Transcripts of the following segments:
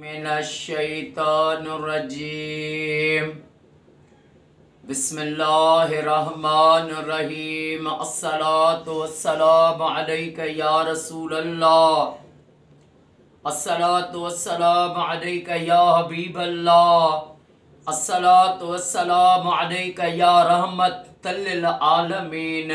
मिनश्शैतानिर्रजीम बिस्मिल्लाहिर्रहमानिर्रहीम अस्सलातु वस्सलामु अलैका या रसूलल्लाह अस्सलातु वस्सलामु अलैका या हबीबल्लाह अस्सलातु वस्सलामु अलैका या रहमतल लिल आलमीन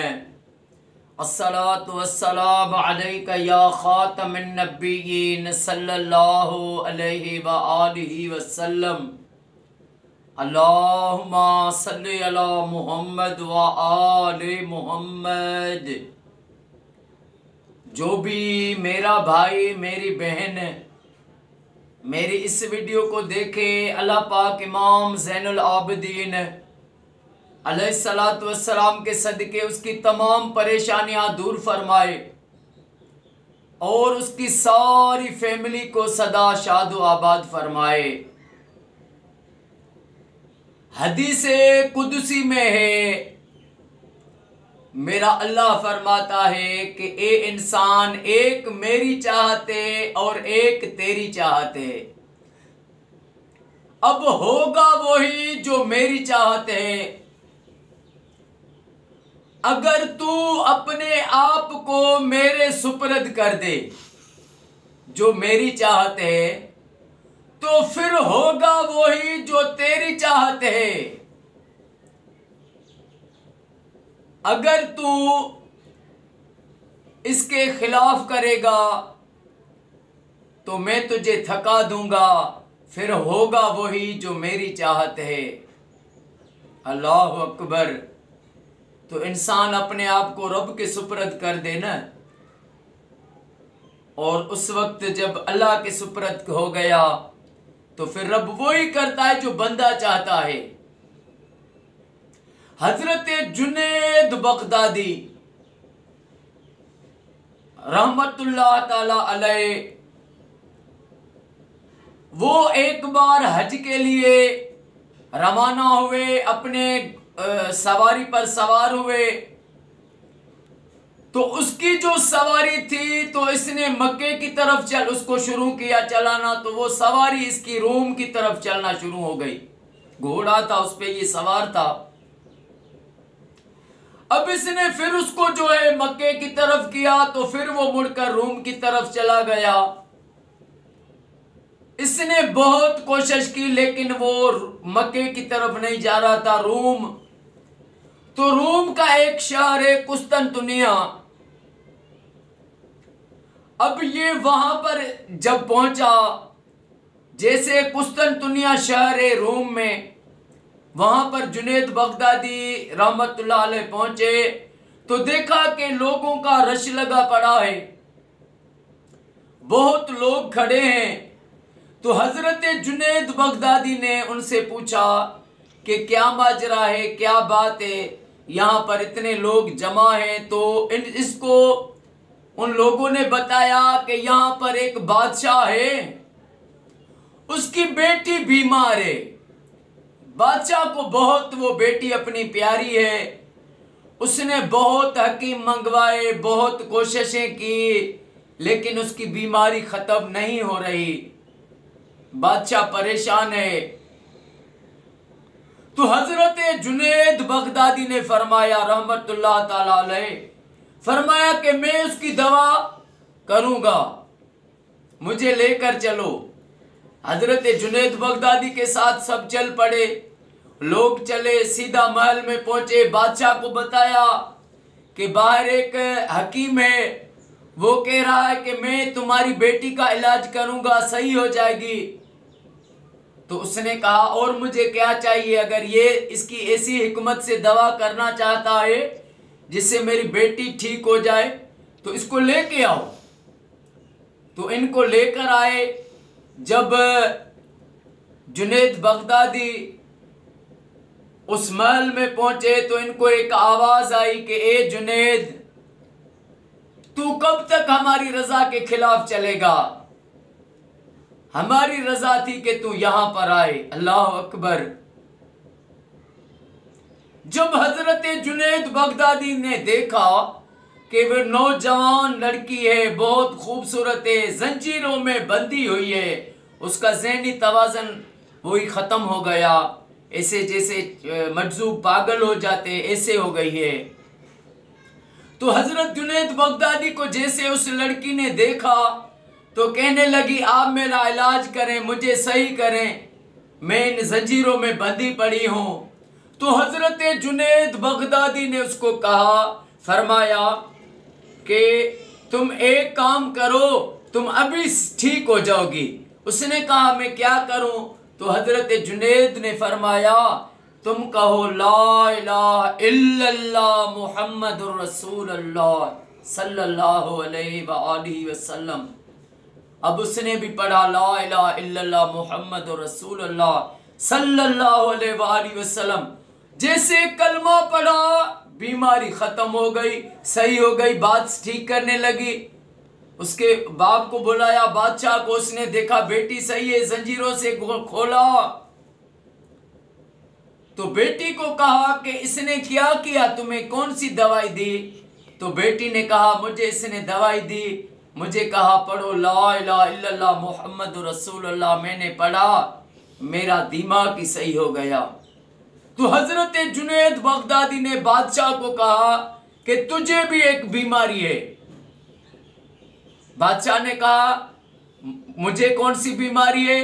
अस्सलातु वस्सलामु अलैका या खातमुन नबिय्यीन सल्लल्लाहु अलैहि व आलिहि वसल्लम अल्लाहुम्मा सल्लि अला मुहम्मद व आले मुहम्मद। जो भी मेरा भाई मेरी बहन मेरी इस वीडियो को देखे, अल्लाह पाक इमाम ज़ैनुल आबिदीन अलैहिस्सलातु वस्सलाम के सदके उसकी तमाम परेशानियां दूर फरमाए और उसकी सारी फैमिली को सदा शादो आबाद फरमाए। हदीसे कुदसी में है, मेरा अल्लाह फरमाता है कि ए इंसान, एक मेरी चाहते और एक तेरी चाहते, अब होगा वही जो मेरी चाहते है। अगर तू अपने आप को मेरे सुपुर्द कर दे जो मेरी चाहते है, तो फिर होगा वही जो तेरी चाहते है। अगर तू इसके खिलाफ करेगा तो मैं तुझे थका दूंगा, फिर होगा वही जो मेरी चाहत है। अल्लाह अकबर। तो इंसान अपने आप को रब के सुपुर्द कर दे ना, और उस वक्त जब अल्लाह के सुपुर्द हो गया तो फिर रब वही करता है जो बंदा चाहता है। हजरत जुनैद बगदादी रहमतुल्लाह ताला अलैह, वो एक बार हज के लिए रवाना हुए, अपने सवारी पर सवार हुए। तो उसकी जो सवारी थी, तो इसने मक्के की तरफ उसको शुरू किया चलाना, तो वो सवारी इसकी रोम की तरफ चलना शुरू हो गई। घोड़ा था, उस पे ये सवार था। अब इसने फिर उसको जो है मक्के की तरफ किया, तो फिर वो मुड़कर रोम की तरफ चला गया। इसने बहुत कोशिश की, लेकिन वो मक्के की तरफ नहीं जा रहा था, रोम। तो रोम का एक शहर है कुस्तंतुनिया। अब ये वहां पर जब पहुंचा, जैसे कुस्तंतुनिया शहर है रोम में, वहां पर जुनैद बगदादी रहमतुल्लाह अलैह पहुंचे तो देखा कि लोगों का रश लगा पड़ा है, बहुत लोग खड़े हैं। तो हजरत जुनैद बगदादी ने उनसे पूछा कि क्या माजरा है, क्या बात है, यहाँ पर इतने लोग जमा हैं। तो इसको उन लोगों ने बताया कि यहाँ पर एक बादशाह है, उसकी बेटी बीमार है। बादशाह को बहुत वो बेटी अपनी प्यारी है, उसने बहुत हकीम मंगवाए, बहुत कोशिशें की, लेकिन उसकी बीमारी खत्म नहीं हो रही। बादशाह परेशान है। तो हजरत जुनैद बगदादी ने फरमाया रहमतुल्लाह ताला अलैह, फरमाया कि मैं उसकी दवा करूंगा, मुझे लेकर चलो। हजरत जुनैद बगदादी के साथ सब चल पड़े। लोग चले, सीधा महल में पहुंचे। बादशाह को बताया कि बाहर एक हकीम है, वो कह रहा है कि मैं तुम्हारी बेटी का इलाज करूंगा, सही हो जाएगी। तो उसने कहा और मुझे क्या चाहिए, अगर ये इसकी ऐसी हिकमत से दवा करना चाहता है जिससे मेरी बेटी ठीक हो जाए, तो इसको लेके आओ। तो इनको लेकर आए। जब जुनैद बगदादी उस महल में पहुंचे तो इनको एक आवाज आई कि ए जुनैद, तू कब तक हमारी रजा के खिलाफ चलेगा? हमारी रजा थी कि तू यहां पर आए। अल्लाह अकबर। जब हजरत जुनैद बगदादी ने देखा कि वह नौजवान लड़की है, बहुत खूबसूरत है, जंजीरों में बंधी हुई है, उसका ज़हनी तवाज़न वही ख़त्म हो गया, ऐसे जैसे मजजूब पागल हो जाते ऐसे हो गई है। तो हज़रत जुनैद बगदादी को जैसे उस लड़की ने देखा तो कहने लगी आप मेरा इलाज करें, मुझे सही करें, मैं इन जंजीरों में बंधी पड़ी हूँ। तो हज़रत जुनैद बगदादी ने उसको कहा, फरमाया कि तुम एक काम करो, तुम अभी ठीक हो जाओगी। उसने कहा मैं क्या करूं? तो हजरत जुनैद ने फरमाया तुम कहो ला इलाहा इल्लल्लाह मुहम्मदुर रसूलुल्लाह सल्लल्लाहु अलैहि वसल्लम। अब उसने भी पढ़ा ला इलाहा इल्लल्लाह मुहम्मदुर रसूलुल्लाह सल्लल्लाहु अलैहि वसल्लम। जैसे कलमा पढ़ा बीमारी खत्म हो गई, सही हो गई, बात ठीक करने लगी। उसके बाप को बुलाया, बादशाह को, उसने देखा बेटी सही है, जंजीरों से खोला। तो बेटी को कहा कि इसने क्या किया, तुम्हें कौन सी दवाई दी? तो बेटी ने कहा मुझे इसने दवाई दी, मुझे कहा पढ़ो ला इलाहा इल्लल्लाह मुहम्मदुर रसूलुल्लाह। मैंने पढ़ा, मेरा दिमाग ही सही हो गया। तो हजरत जुनैद बगदादी ने बादशाह को कहा कि तुझे भी एक बीमारी है। बादशाह ने कहा मुझे कौन सी बीमारी है?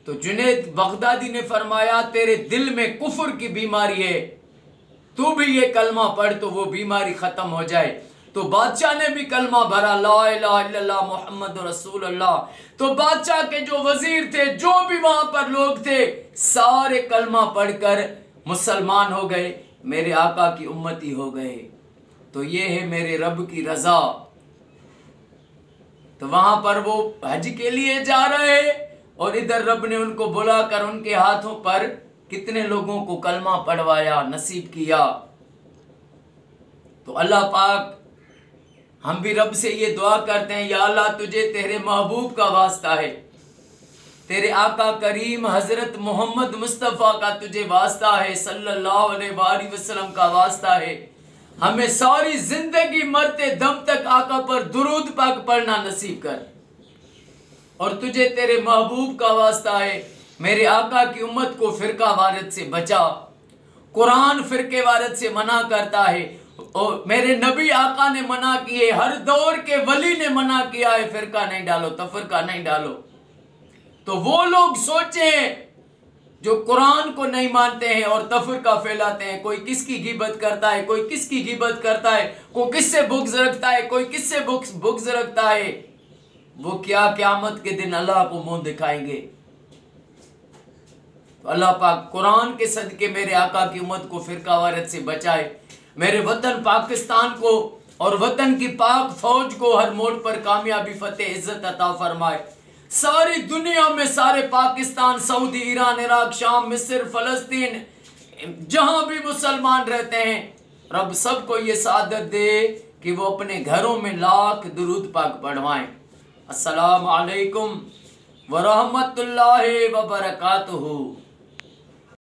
तो जुनैद बगदादी ने फरमाया तेरे दिल में कुफर की बीमारी है, तू भी ये कलमा पढ़ तो वो बीमारी खत्म हो जाए। तो बादशाह ने भी कलमा भरा ला इलाहा इल्लल्लाह मुहम्मद रसूलुल्लाह। तो बादशाह के जो वजीर थे, जो भी वहां पर लोग थे, सारे कलमा पढ़कर मुसलमान हो गए, मेरे आका की उम्मती हो गए। तो ये है मेरे रब की रजा। तो वहां पर वो हज के लिए जा रहे और इधर रब ने उनको बुलाकर उनके हाथों पर कितने लोगों को कलमा पढ़वाया, नसीब किया। तो अल्लाह पाक, हम भी रब से ये दुआ करते हैं, या अल्लाह तुझे तेरे महबूब का वास्ता है, तेरे आका करीम हजरत मोहम्मद मुस्तफ़ा का तुझे वास्ता है, सल्लल्लाहु अलैहि वसल्लम का वास्ता है, हमें सारी जिंदगी मरते दम तक आका पर दुरूद पाक पढ़ना नसीब कर। और तुझे तेरे महबूब का वास्ता है, मेरे आका की उम्मत को फिरका वारत से बचा। कुरान फिरके वारत से मना करता है और मेरे नबी आका ने मना किए, हर दौर के वली ने मना किया है फिरका नहीं डालो, तफरका नहीं डालो। तो वो लोग सोचे जो कुरान को नहीं मानते हैं और तफरका फैलाते हैं, कोई किसकी गिबत करता है, कोई किसकी गिबत करता है, कोई किससे बुग़्ज़ रखता है, कोई किससे बुग़्ज़ रखता है, वो क्या क़यामत के दिन अल्लाह को मुंह दिखाएंगे। तो अल्लाह पाक कुरान के सदके मेरे आका की उम्मत को फिरका वारत से बचाए, मेरे वतन पाकिस्तान को और वतन की पाक फौज को हर मोड़ पर कामयाबी, फतेह, इज्जत अता फरमाए। सारी दुनिया में सारे पाकिस्तान, सऊदी, ईरान, इराक, शाम, मिस्र, फलस्तीन, जहां भी मुसलमान रहते हैं, रब सबको ये सादत दे कि वो अपने घरों में लाख दुरूद पाक पढ़वाएं। अस्सलामु अलैकुम व रहमतुल्लाहि व बरकातुहू।